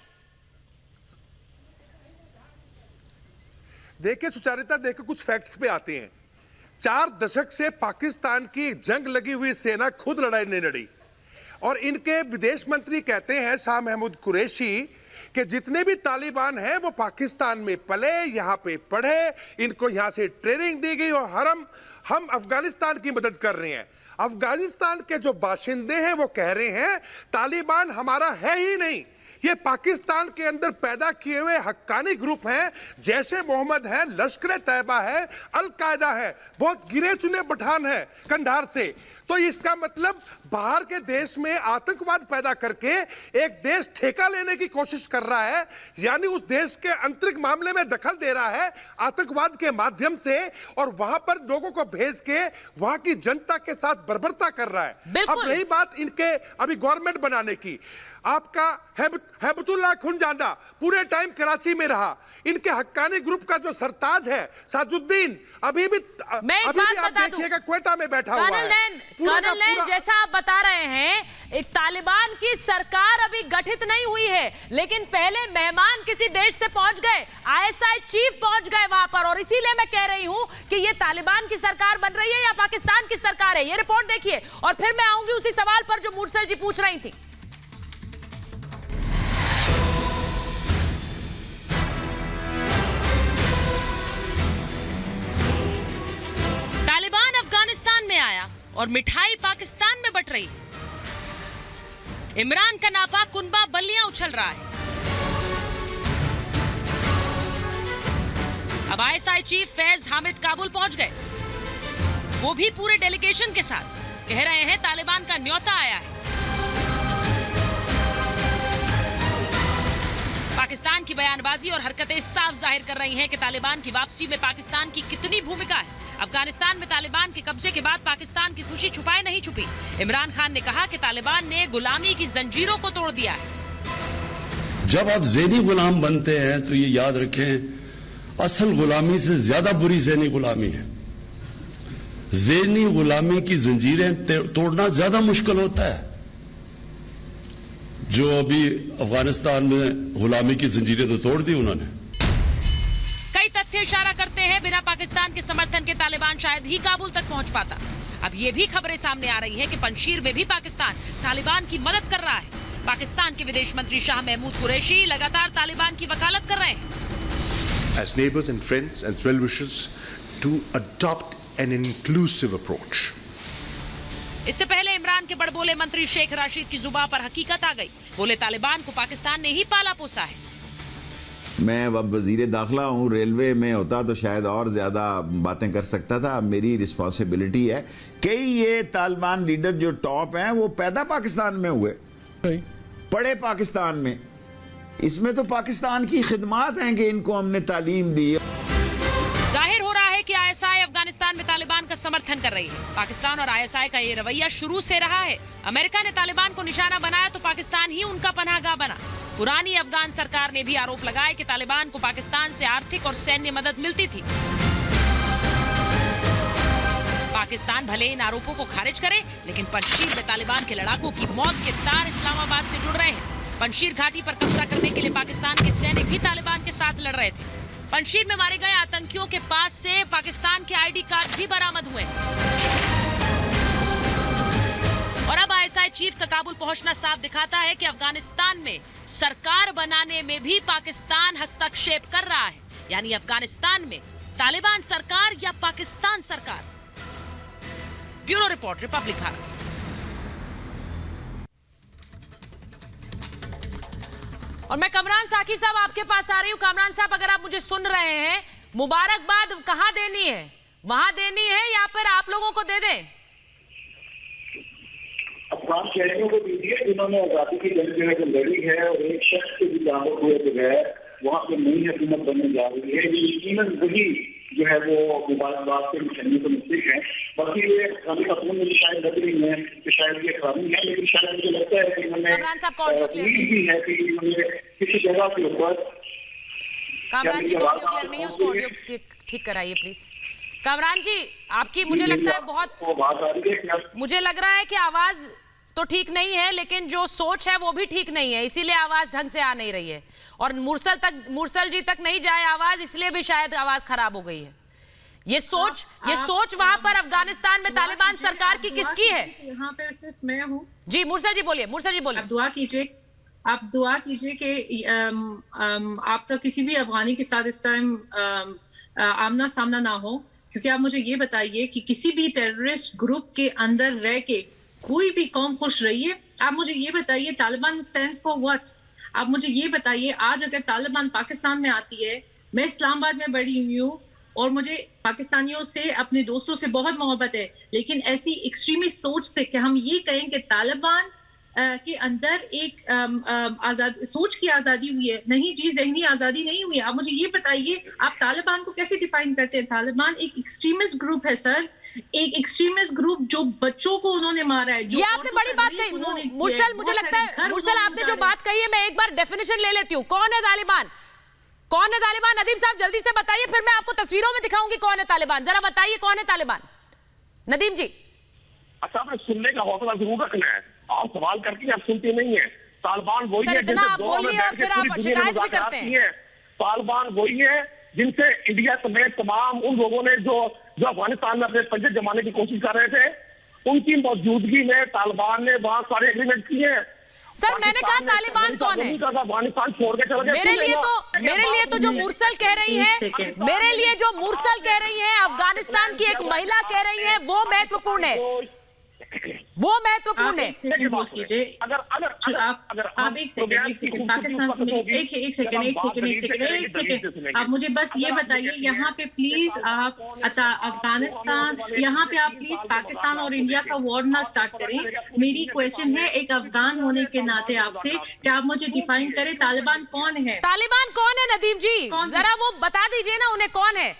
देखिए सुचारिता, देखिए कुछ फैक्ट्स पे आते हैं। 4 दशक से पाकिस्तान की जंग लगी हुई सेना खुद लड़ाई नहीं लड़ी, और इनके विदेश मंत्री कहते हैं शाह महमूद कुरैशी कि जितने भी तालिबान हैं वो पाकिस्तान में पले, यहाँ पे पढ़े, इनको यहाँ से ट्रेनिंग दी गई और हम अफगानिस्तान की मदद कर रहे हैं। अफगानिस्तान के जो बाशिंदे हैं वो कह रहे हैं तालिबान हमारा है ही नहीं, ये पाकिस्तान के अंदर पैदा किए हुए हक्कानी ग्रुप हैं। जैशे मोहम्मद है, लश्कर तैयबा है, अल कायदा है, बहुत गिने चुने पठान है कंधार से। तो इसका मतलब बाहर के देश में आतंकवाद पैदा करके एक देश ठेका लेने की कोशिश कर रहा है, यानी उस देश के आंतरिक मामले में दखल दे रहा है आतंकवाद के माध्यम से, और वहां पर लोगों को भेज के वहां की जनता के साथ बर्बरता कर रहा है। अब रही बात इनके अभी गवर्नमेंट बनाने की, आपका हैबतुल्लाह खुनजांदा पूरे टाइम कराची में रहा। इनके हक्कानी ग्रुप का जो सरताज है साजुद्दीन अभी भी आप देखिएगा क्वेटा में बैठा हुआ है। कर्नल नैन, जैसा आप बता रहे हैं, एक तालिबान की सरकार अभी गठित नहीं हुई है, लेकिन पहले मेहमान किसी देश से पहुंच गए, आईएसआई चीफ पहुंच गए वहां पर, और इसीलिए मैं कह रही हूं कि ये तालिबान की सरकार बन रही है या पाकिस्तान की सरकार है। ये रिपोर्ट देखिए और फिर मैं आऊंगी उसी सवाल पर जो मूरसल जी पूछ रही थी। तालिबान अफगानिस्तान में आया और मिठाई पाकिस्तान में बट रही है। इमरान का नापा कुनबा बल्लियां उछल रहा है। अब आईएसआई चीफ फैज हामिद काबुल पहुंच गए, वो भी पूरे डेलीगेशन के साथ। कह रहे हैं तालिबान का न्योता आया है। पाकिस्तान की बयानबाजी और हरकतें साफ जाहिर कर रही हैं कि तालिबान की वापसी में पाकिस्तान की कितनी भूमिका है। अफगानिस्तान में तालिबान के कब्जे के बाद पाकिस्तान की खुशी छुपाए नहीं छुपी। इमरान खान ने कहा कि तालिबान ने गुलामी की जंजीरों को तोड़ दिया है। जब आप ज़ेनी गुलाम बनते हैं तो ये याद रखें, असल गुलामी से ज्यादा बुरी ज़ेनी गुलामी है। ज़ेनी गुलामी की जंजीरें तोड़ना ज्यादा मुश्किल होता है। जो अभी अफगानिस्तान में गुलामी की जंजीरें तो तोड़ दी उन्होंने। कई तथ्य इशारा करते हैं बिना पाकिस्तान के समर्थन के तालिबान शायद ही काबुल तक पहुंच पाता। अब ये भी खबरें सामने आ रही हैं कि पंजशीर में भी पाकिस्तान तालिबान की मदद कर रहा है। पाकिस्तान के विदेश मंत्री शाह महमूद कुरैशी लगातार तालिबान की वकालत कर रहे हैं। As neighbors and friends and well-wishers to adopt an inclusive approach. इससे पहले इमरान के बड़बोले मंत्री शेख राशिद की जुबान पर हकीकत आ गई। बोले तालिबान को पाकिस्तान ने ही पाला पोसा है। मैं अब वजीर दाखिला हूँ, रेलवे में होता तो शायद और ज्यादा बातें कर सकता था। मेरी रिस्पॉन्सिबिलिटी है कि ये तालिबान लीडर जो टॉप हैं वो पैदा पाकिस्तान में हुए, पढ़े पाकिस्तान में, इसमें तो पाकिस्तान की खिदमत हैं कि इनको हमने तालीम दी। जाहिर हो रहा है कि आईएसआई अफगानिस्तान में तालिबान का समर्थन कर रही है। पाकिस्तान और आईएसआई का ये रवैया शुरू से रहा है। अमेरिका ने तालिबान को निशाना बनाया तो पाकिस्तान ही उनका पनाहगाह बना। पुरानी अफगान सरकार ने भी आरोप लगाया कि तालिबान को पाकिस्तान से आर्थिक और सैन्य मदद मिलती थी। पाकिस्तान भले इन आरोपों को खारिज करे, लेकिन पंजशीर में तालिबान के लड़ाकों की मौत के तार इस्लामाबाद से जुड़ रहे हैं। पंजशीर घाटी पर कब्जा करने के लिए पाकिस्तान के सैनिक भी तालिबान के साथ लड़ रहे थे। पंजशीर में मारे गए आतंकियों के पास से पाकिस्तान के आईडी कार्ड भी बरामद हुए। और अब आईएसआई चीफ का काबुल पहुंचना साफ दिखाता है कि अफगानिस्तान में सरकार बनाने में भी पाकिस्तान हस्तक्षेप कर रहा है। यानी अफगानिस्तान में तालिबान सरकार या पाकिस्तान सरकार? Bureau report, Republic Bharat. और मैं कमरान साकी साहब आपके पास आ रही हूं। कमरान साहब, अगर आप मुझे सुन रहे हैं, मुबारकबाद कहां देनी है? वहां देनी है या फिर आप लोगों को दे दें? अफगान शहरियों को दीजिए जिन्होंने आजादी की जंग जो है लड़ी है, और एक शख्स के भी दामों हुए बगैर वहाँ पे नई हुकूमत बनने जा रही है। ये यकीनन वही जो है वो मुबारकबाद के निशानी को मुस्तक है। बाकी ये खाली अपने मुझे शायद लग रही है कि शायद ये खामी है, लेकिन शायद मुझे लगता है कि इन्होंने उम्मीद भी है कि इन्होंने किसी जगह के ऊपर। कामरान जी, ऑडियो क्लियर नहीं है, उसको ऑडियो ठीक कराइए प्लीज। कामरान जी, आपकी मुझे लगता है मुझे लग रहा है कि आवाज तो ठीक नहीं है, लेकिन जो सोच है वो भी ठीक नहीं है, इसीलिए आवाज ढंग से आ नहीं रही है। और मुरसल जी तक नहीं जाए आवाज, इसलिए भी शायद आवाज खराब हो गई है। ये सोच वहां पर अफगानिस्तान में तालिबान सरकार की किसकी है? यहाँ पर सिर्फ मैं हूँ। जी मुरसल जी बोलिए, मुरसल जी बोलिए। आप दुआ कीजिए कि आपका किसी भी अफगानी के साथ इस टाइम आमना सामना ना हो, क्योंकि आप मुझे ये बताइए कि किसी भी टेररिस्ट ग्रुप के अंदर रह के कोई भी कौम खुश रही है? आप मुझे ये बताइए, तालिबान स्टैंड्स फॉर व्हाट? आप मुझे ये बताइए, आज अगर तालिबान पाकिस्तान में आती है, मैं इस्लामाबाद में बड़ी हुई हूँ और मुझे पाकिस्तानियों से, अपने दोस्तों से बहुत मोहब्बत है, लेकिन ऐसी एक्सट्रीमिस्ट सोच से कि हम ये कहें कि तालिबान के अंदर एक सोच की आजादी हुई है, नहीं जी, ज़हनी आजादी नहीं हुई। आप मुझे ये बताइए, आप तालिबान को कैसे डिफाइन करते हैं? तालिबान एक एक्सट्रीमिस्ट ग्रुप है सर, एक एक्सट्रीमिस्ट ग्रुप जो बच्चों को उन्होंने मारा है। ये आपने बड़ी बात कही मुरसल, मुझे लगता है मुरसल आपने जो बात कही है, मैं एक बार डेफिनेशन ले लेती हूँ। कौन है तालिबान? कौन है तालिबान? नदीम साहब जल्दी से बताइए, फिर मैं आपको तस्वीरों में दिखाऊंगी कौन है तालिबान। जरा बताइए कौन है तालिबान, नदीम जी। अच्छा, आपने सुनने का हौसला जरूर रखना है, आप सवाल करके आप सुनते नहीं है। तालिबान वही है जिनसे तालिबान वही है जिनसे इंडिया समेत तमाम उन लोगों ने जो अफगानिस्तान में अपने पंजे जमाने की कोशिश कर रहे थे, उनकी मौजूदगी में तालिबान ने वहां सारे एग्रीमेंट किए हैं। सर मैंने कहा तालिबान कौन है? अफगानिस्तान छोड़ के चले गए। मेरे लिए तो जो मुरसल कह रही है, अफगानिस्तान की एक महिला कह रही है, वो महत्वपूर्ण है, वो महत्वपूर्ण है। एक सेकंड होल्ड कीजिए, आप एक सेकंड पाकिस्तान से एक सेकंड आप मुझे बस ये बताइए, यहाँ पे प्लीज आप अफगानिस्तान, यहाँ पे आप प्लीज पाकिस्तान और इंडिया का वॉर ना स्टार्ट करें। मेरी क्वेश्चन है एक अफगान होने के नाते आपसे, कि आप मुझे डिफाइन करें तालिबान कौन है? तालिबान कौन है नदीम जी? जरा वो बता दीजिए ना, उन्हें कौन है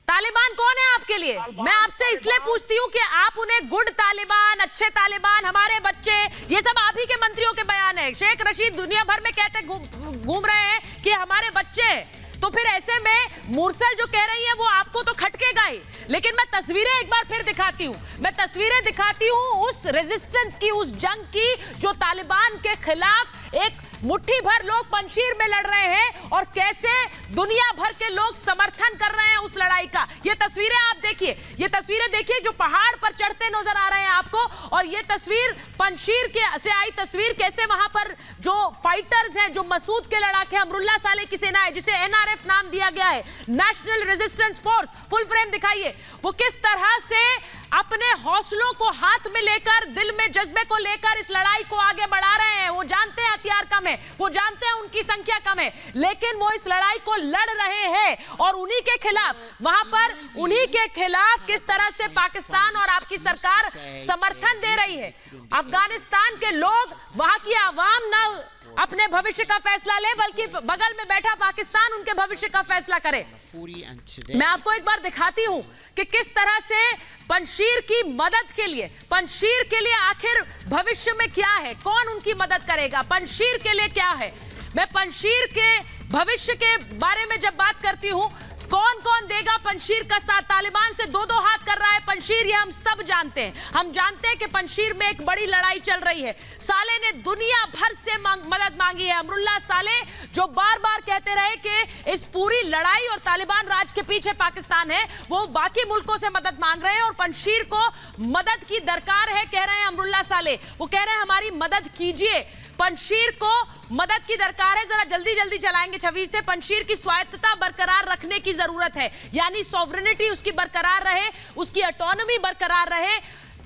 तालिबान? कौन है आपके लिए? मैं आपसे इसलिए पूछती हूँ कि आप उन्हें गुड तालिबान, अच्छे तालिबान, हमारे बच्चे, ये सब आप ही के मंत्रियों के बयान है। शेख रशीद दुनिया भर में कहते घूम रहे हैं कि हमारे बच्चे, तो फिर ऐसे में मुरसल जो कह रही है वो आपको तो खटकेगा ही। लेकिन मैं तस्वीरें एक बार फिर दिखाती हूँ, उस रेजिस्टेंस की, उस जंग की जो तालिबान के खिलाफ एक मुट्ठी भर लोग पंशीर में लड़ रहे हैं, और कैसे दुनिया भर के लोग समर्थन कर रहे हैं उस लड़ाई का। ये तस्वीरें आप देखिए, जो पहाड़ पर चढ़ते नजर आ रहे हैं आपको, और ये तस्वीर पंशीर से आई तस्वीर, कैसे वहां पर जो फाइटर्स हैं, जो मसूद के लड़ाके अमरुल्लाह साले की सेना है, जिसे NRF नाम दिया गया है, national resistance force, full frame दिखाइए, वो किस तरह से अपने हौसलों को हाथ में लेकर, दिल में जज्बे को लेकर इस लड़ाई को आगे बढ़ा रहे हैं। वो जानते हैं हथियार कम है, वो जानते हैं उनकी संख्या कम है, लेकिन वो इस लड़ाई को लड़ रहे हैं, और उन्हीं के खिलाफ, वहां पर उन्हीं के खिलाफ किस तरह से पाकिस्तान और आपकी सरकार समर्थन दे रही है। अफगानिस्तान के लोग, वहां की आवाम ना अपने भविष्य का फैसला ले, बल्कि बगल में बैठा पाकिस्तान उनके भविष्य का फैसला करे। मैं आपको एक बार दिखाती हूं कि किस तरह से पंशीर की मदद के लिए आखिर भविष्य में क्या है, कौन उनकी मदद करेगा, पंशीर के लिए क्या है। मैं पंशीर के भविष्य के बारे में जब बात करती हूं, कौन कौन देगा पंशीर का साथ? तालिबान से दो हाथ कर रहा है पंशीर, ये हम सब जानते हैं। हम जानते हैं कि पंशीर में एक बड़ी लड़ाई चल रही है। साले ने दुनिया भर से मदद मांगी है। अमरुल्लाह साले जो बार बार कहते रहे कि इस पूरी लड़ाई और तालिबान राज के पीछे पाकिस्तान है, वो बाकी मुल्कों से मदद मांग रहे हैं, और पंशीर को मदद की दरकार है, कह रहे हैं अमरुल्लाह साले। वो कह रहे हैं हमारी मदद कीजिए। पंजशीर को मदद की दरकार है। जरा जल्दी जल्दी चलाएंगे छवि से। पंजशीर की स्वायत्तता बरकरार रखने की जरूरत है, यानी सॉवरेनिटी उसकी बरकरार रहे, उसकी ऑटोनॉमी बरकरार रहे।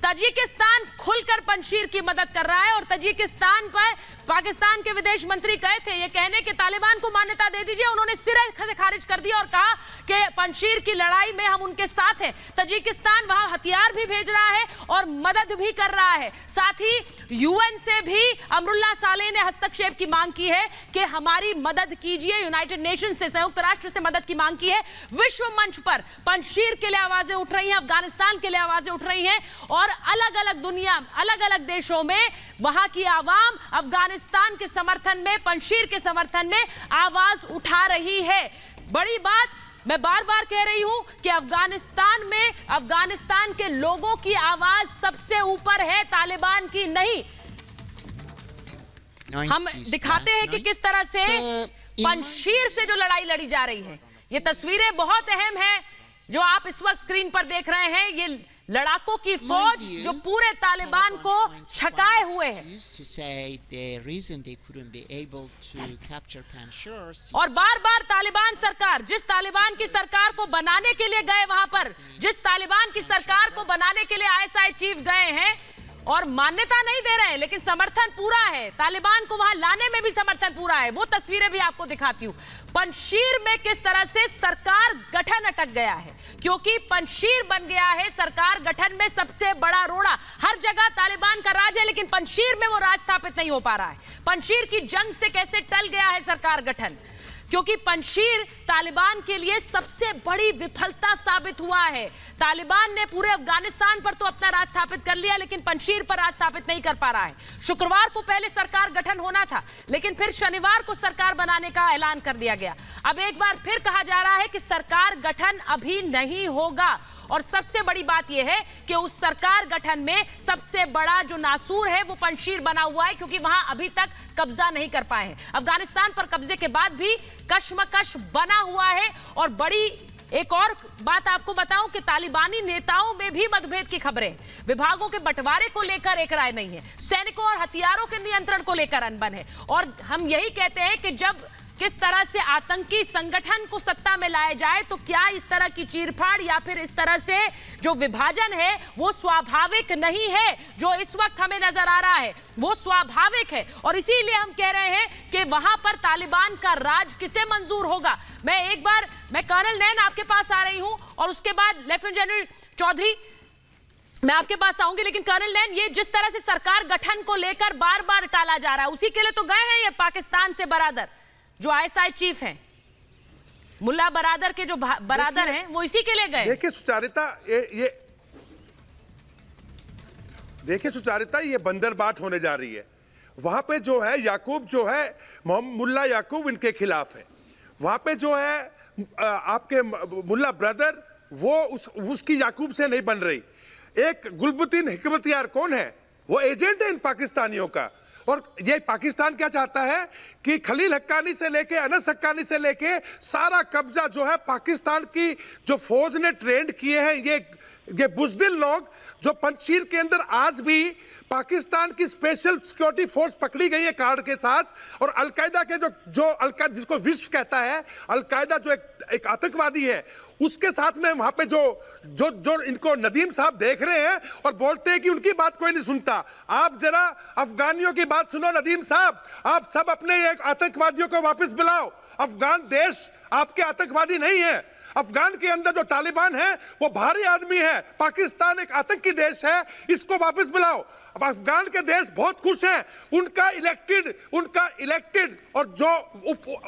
तजिकिस्तान खुलकर पंजशीर की मदद कर रहा है और तजिकिस्तान पर पाकिस्तान के विदेश मंत्री गए थे ये कहने कि तालिबान को मान्यता दे दीजिए। उन्होंने सिरे से खारिज कर दिया और कहा कि पंजशीर की लड़ाई में हम उनके साथ हैं। तजिकिस्तान वहां हथियार भी भेज रहा है और मदद भी कर रहा है। साथ ही यूएन से भी अमरुल्लाह सालेह ने हस्तक्षेप की मांग की है कि हमारी मदद कीजिए। यूनाइटेड नेशन से, संयुक्त राष्ट्र से मदद की मांग की है। विश्व मंच पर पंजशीर के लिए आवाजें उठ रही हैं, अफगानिस्तान के लिए आवाजें उठ रही हैं और अलग अलग दुनिया, अलग अलग देशों में वहां की आवाम अफगानिस्तान के समर्थन में, पंजशीर के समर्थन में आवाज उठा रही है। बड़ी बात मैं बार बार कह रही हूं कि अफगानिस्तान में अफगानिस्तान के लोगों की आवाज सबसे ऊपर है, तालिबान की नहीं। हम दिखाते हैं कि किस तरह से पंजशीर से जो लड़ाई लड़ी जा रही है। ये तस्वीरें बहुत अहम हैं जो आप इस वक्त स्क्रीन पर देख रहे हैं। ये लड़ाकों की फौज जो पूरे तालिबान को छकाए हुए है और बार बार तालिबान सरकार, जिस तालिबान की सरकार को बनाने के लिए गए वहां पर, जिस तालिबान की सरकार को बनाने के लिए आईएसआई चीफ गए हैं और मान्यता नहीं दे रहे हैं लेकिन समर्थन पूरा है, तालिबान को वहां लाने में भी समर्थन पूरा है। वो तस्वीरें भी आपको दिखाती हूं। पंजशीर में किस तरह से सरकार गठन अटक गया है क्योंकि पंजशीर बन गया है सरकार गठन में सबसे बड़ा रोड़ा। हर जगह तालिबान का राज है लेकिन पंजशीर में वो राज स्थापित नहीं हो पा रहा है। पंजशीर की जंग से कैसे टल गया है सरकार गठन, क्योंकि पंजशीर तालिबान के लिए सबसे बड़ी विफलता साबित हुआ है। तालिबान ने पूरे अफगानिस्तान पर तो अपना राज स्थापित कर लिया लेकिन पंजशीर पर राज स्थापित नहीं कर पा रहा है। शुक्रवार को पहले सरकार गठन होना था लेकिन फिर शनिवार को सरकार बनाने का ऐलान कर दिया गया। अब एक बार फिर कहा जा रहा है कि सरकार गठन अभी नहीं होगा और सबसे बड़ी बात यह है कि उस सरकार गठन में सबसे बड़ा जो नासूर है वो पंजशीर बना हुआ है क्योंकि वहां अभी तक कब्जा नहीं कर पाए हैं। अफगानिस्तान पर कब्जे के बाद भी कश्मकश बना हुआ है। और बड़ी एक और बात आपको बताऊं कि तालिबानी नेताओं में भी मतभेद की खबरें हैं। विभागों के बंटवारे को लेकर एक राय नहीं है, सैनिकों और हथियारों के नियंत्रण को लेकर अनबन है। और हम यही कहते हैं कि जब किस तरह से आतंकी संगठन को सत्ता में लाया जाए तो क्या इस तरह की चीरफाड़ या फिर इस तरह से जो विभाजन है वो स्वाभाविक नहीं है। जो इस वक्त हमें नजर आ रहा है वो स्वाभाविक है और इसीलिए हम कह रहे हैं कि वहां पर तालिबान का राज किसे मंजूर होगा। मैं कर्नल नैन आपके पास आ रही हूं और उसके बाद लेफ्टिनेंट जनरल चौधरी मैं आपके पास आऊंगी। लेकिन कर्नल नैन, ये जिस तरह से सरकार गठन को लेकर बार बार टाला जा रहा है उसी के लिए तो गए हैं ये पाकिस्तान से बरादर जो आईएसआई चीफ हैं, मुल्ला बरादर के जो बरादर हैं वो इसी के लिए गए। देखिए सुचारिता ये बंदरबाट होने जा रही है। वहां पे जो है याकूब जो है मुल्ला याकूब इनके खिलाफ है। वहां पे जो है आपके मुल्ला ब्रदर वो उसकी याकूब से नहीं बन रही। एक गुलबुद्दीन हिकमतयार कौन है, वो एजेंट है इन पाकिस्तानियों का। और ये पाकिस्तान क्या चाहता है कि खलील हक्कानी से लेके अनस हक्कानी से लेके सारा कब्जा जो है पाकिस्तान की जो फौज ने ट्रेंड किए हैं ये बुजदिल लोग जो पंजशीर के अंदर आज भी पाकिस्तान की स्पेशल सिक्योरिटी फोर्स पकड़ी गई है कार्ड के साथ। और अलकायदा के जो अलकायदा जिसको विश्व कहता है, अलकायदा जो एक आतंकवादी है उसके साथ में वहां पे जो इनको नदीम साहब देख रहे हैं और बोलते हैं कि उनकी बात कोई नहीं सुनता। आप जरा अफगानियों की बात सुनो नदीम साहब, आप सब अपने एक आतंकवादियों को वापस बुलाओ। अफगान देश आपके आतंकवादी नहीं है। अफगान के अंदर जो तालिबान है वो भारी आदमी है। पाकिस्तान एक आतंकी देश है, इसको वापस बुलाओ। अब अफगान के देश बहुत खुश हैं, उनका इलेक्टेड और जो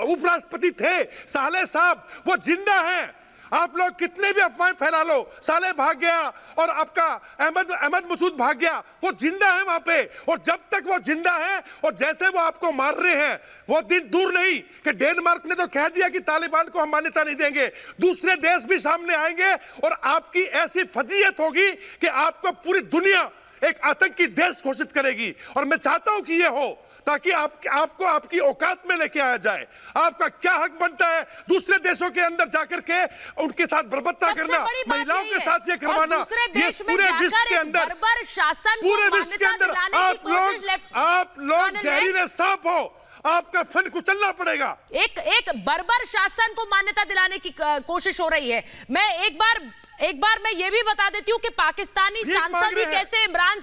उपराष्ट्रपति थे सालेह साहब वो जिंदा हैं। आप लोग कितने भी अफवाहें फैला लो, सालेह भाग गया और आपका अहमद मसूद भाग गया, वो जिंदा है वहां पे। और जब तक वो जिंदा है और जैसे वो आपको मार रहे हैं वो दिन दूर नहीं कि डेनमार्क ने तो कह दिया कि तालिबान को हम मान्यता नहीं देंगे, दूसरे देश भी सामने आएंगे और आपकी ऐसी फजीयत होगी कि आपको पूरी दुनिया एक आतंकी देश घोषित करेगी। और मैं चाहता हूं कि ये हो ताकि आपको आपकी औकात में लेके आया जाए। आपका क्या हक बनता है दूसरे देशों के अंदर जाकर के उनके साथ बर्बरता करना, महिलाओं के साथ ये करवाना, ये पूरे विश्व के अंदर, पूरे विश्व के अंदर आप लोग जहरीले सांप हो, आपका फन कुचलना पड़ेगा। एक बर्बर शासन को मान्यता दिलाने की कोशिश हो रही है। मैं एक बार मैं ये भी बता देती हूँ कि पाकिस्तानी सांसद ही कैसे इमरान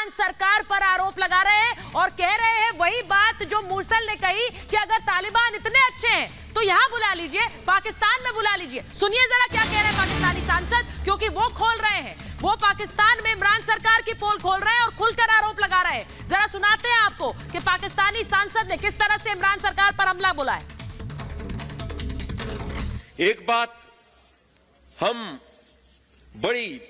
सरकार पर आरोप लगा रहे हैं और कह रहे हैं वही बात जो मुरसल ने कही कि अगर तालिबान इतने अच्छे हैं तो यहां बुला लीजिए, पाकिस्तान में बुला लीजिए। सुनिए जरा क्या कह रहे हैं पाकिस्तानी सांसद, क्योंकि वो खोल रहे हैं, वो पाकिस्तान में इमरान सरकार की पोल खोल रहे हैं और खुलकर आरोप लगा रहे हैं। जरा सुनाते हैं आपको कि पाकिस्तानी सांसद ने किस तरह से इमरान सरकार पर हमला बोला है। एक बात हम बड़ी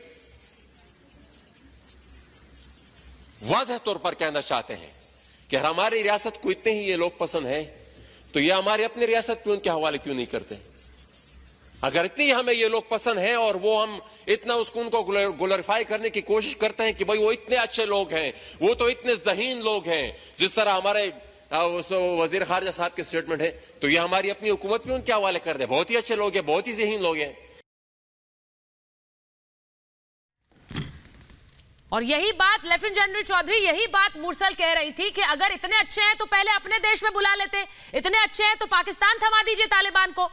वाज़ह तौर पर कहना चाहते हैं कि हमारी रियासत को इतने ही ये लोग पसंद हैं तो ये हमारी अपनी रियासत पे उनके हवाले क्यों नहीं करते? अगर इतनी हमें ये लोग पसंद हैं और वो हम इतना उनको ग्लोरीफाई करने की कोशिश करते हैं कि भाई वो इतने अच्छे लोग हैं, वो तो इतने ज़हीन लोग हैं, जिस तरह हमारे वजीर खारजा साहब के स्टेटमेंट है, तो ये हमारी अपनी हुकूमत भी उनके हवाले कर दे। बहुत ही अच्छे लोग हैं, बहुत ही ज़हीन लोग हैं। और यही बात लेफ्टिनेंट जनरल चौधरी, यही बात मुरसल कह रही थी कि अगर इतने अच्छे हैं तो पहले अपने देश में बुला लेते, इतने अच्छे हैं तो पाकिस्तान थमा दीजिए तालिबान को।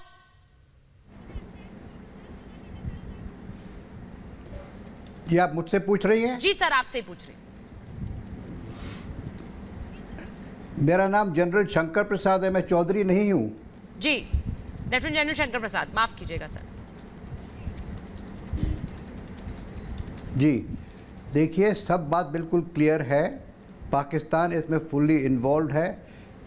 जी आप मुझसे पूछ रही हैं? जी सर, आपसे ही पूछ रही। मेरा नाम जनरल शंकर प्रसाद है, मैं चौधरी नहीं हूं। जी, लेफ्टिनेंट जनरल शंकर प्रसाद, माफ कीजिएगा सर। जी देखिए, सब बात बिल्कुल क्लियर है, पाकिस्तान इसमें फुल्ली इन्वॉल्व है।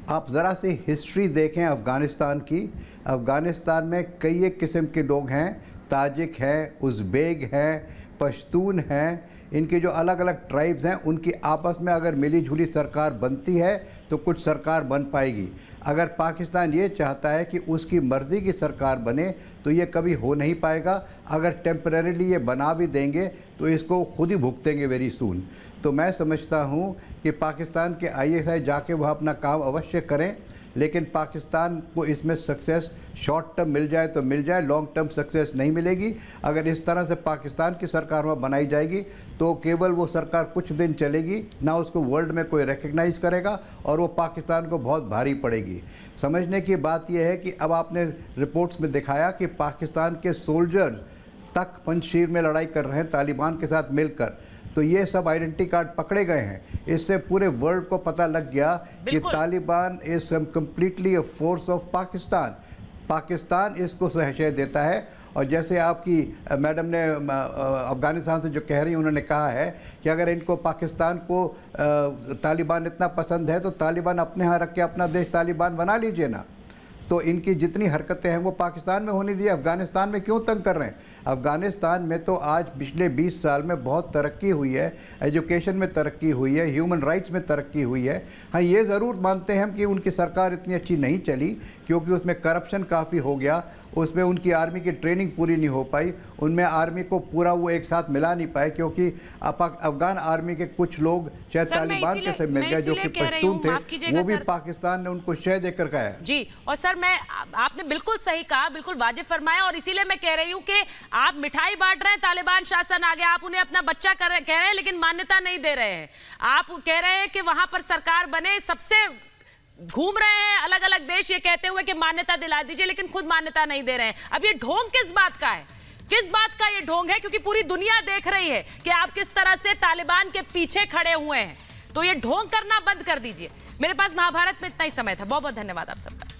आप ज़रा सी हिस्ट्री देखें अफ़गानिस्तान की। अफ़गानिस्तान में कई एक किस्म के लोग हैं, ताजिक हैं, उज़्बेक हैं, पश्तून हैं, इनके जो अलग अलग ट्राइब्स हैं, उनकी आपस में अगर मिली जुली सरकार बनती है तो कुछ सरकार बन पाएगी। अगर पाकिस्तान ये चाहता है कि उसकी मर्ज़ी की सरकार बने तो ये कभी हो नहीं पाएगा। अगर टेम्परेरीली ये बना भी देंगे तो इसको खुद ही भुगतेंगे वेरी सून। तो मैं समझता हूँ कि पाकिस्तान के ISI जाके वह अपना काम अवश्य करें, लेकिन पाकिस्तान को इसमें सक्सेस शॉर्ट टर्म मिल जाए तो मिल जाए, लॉन्ग टर्म सक्सेस नहीं मिलेगी। अगर इस तरह से पाकिस्तान की सरकार वहाँ बनाई जाएगी तो केवल वो सरकार कुछ दिन चलेगी, ना उसको वर्ल्ड में कोई रिकग्नाइज़ करेगा और वो पाकिस्तान को बहुत भारी पड़ेगी। समझने की बात यह है कि अब आपने रिपोर्ट्स में दिखाया कि पाकिस्तान के सोल्जर्स तक पंजशीर में लड़ाई कर रहे हैं तालिबान के साथ मिलकर, तो ये सब आइडेंटिटी कार्ड पकड़े गए हैं। इससे पूरे वर्ल्ड को पता लग गया कि Taliban is completely a force of Pakistan. Pakistan इसको सहशय देता है। और जैसे आपकी मैडम ने अफ़गानिस्तान से जो कह रही हैं, उन्होंने कहा है कि अगर इनको पाकिस्तान को तालिबान इतना पसंद है तो तालिबान अपने यहाँ रख के अपना देश तालिबान बना लीजिए ना। तो इनकी जितनी हरकतें हैं वो पाकिस्तान में होने दी, अफ़गानिस्तान में क्यों तंग कर रहे हैं? अफ़गानिस्तान में तो आज पिछले 20 साल में बहुत तरक्की हुई है, एजुकेशन में तरक्की हुई है, ह्यूमन राइट्स में तरक्की हुई है। हाँ, ये ज़रूर मानते हैं हम कि उनकी सरकार इतनी अच्छी नहीं चली क्योंकि उसमें करप्शन काफ़ी हो गया, उसमें उनकी आर्मी की ट्रेनिंग पूरी नहीं हो पाई, उनमें आर्मी को पूरा वो एक साथ मिला नहीं पाए क्योंकि अफ़गान आर्मी के कुछ लोग चाहे तालिबान के से मिल गए जो कि पश्तून थे, वो भी पाकिस्तान ने उनको शह देकर कहा है। जी, और सर आपने बिल्कुल सही कहा, बिल्कुल वाजिब फरमाया, और इसीलिए मैं कह रही हूँ कि आप मिठाई बांट रहे हैं, तालिबान शासन आ गया, आप उन्हें अपना बच्चा कह रहे हैं लेकिन मान्यता नहीं दे रहे हैं। आप कह रहे हैं कि वहां पर सरकार बने, सबसे घूम रहे हैं अलग अलग देश ये कहते हुए कि मान्यता दिला दीजिए, लेकिन खुद मान्यता नहीं दे रहे हैं। अब ये ढोंग किस बात का है? किस बात का ये ढोंग है? क्योंकि पूरी दुनिया देख रही है कि आप किस तरह से तालिबान के पीछे खड़े हुए हैं, तो ये ढोंग करना बंद कर दीजिए। मेरे पास महाभारत में इतना ही समय था। बहुत बहुत धन्यवाद आप सबका।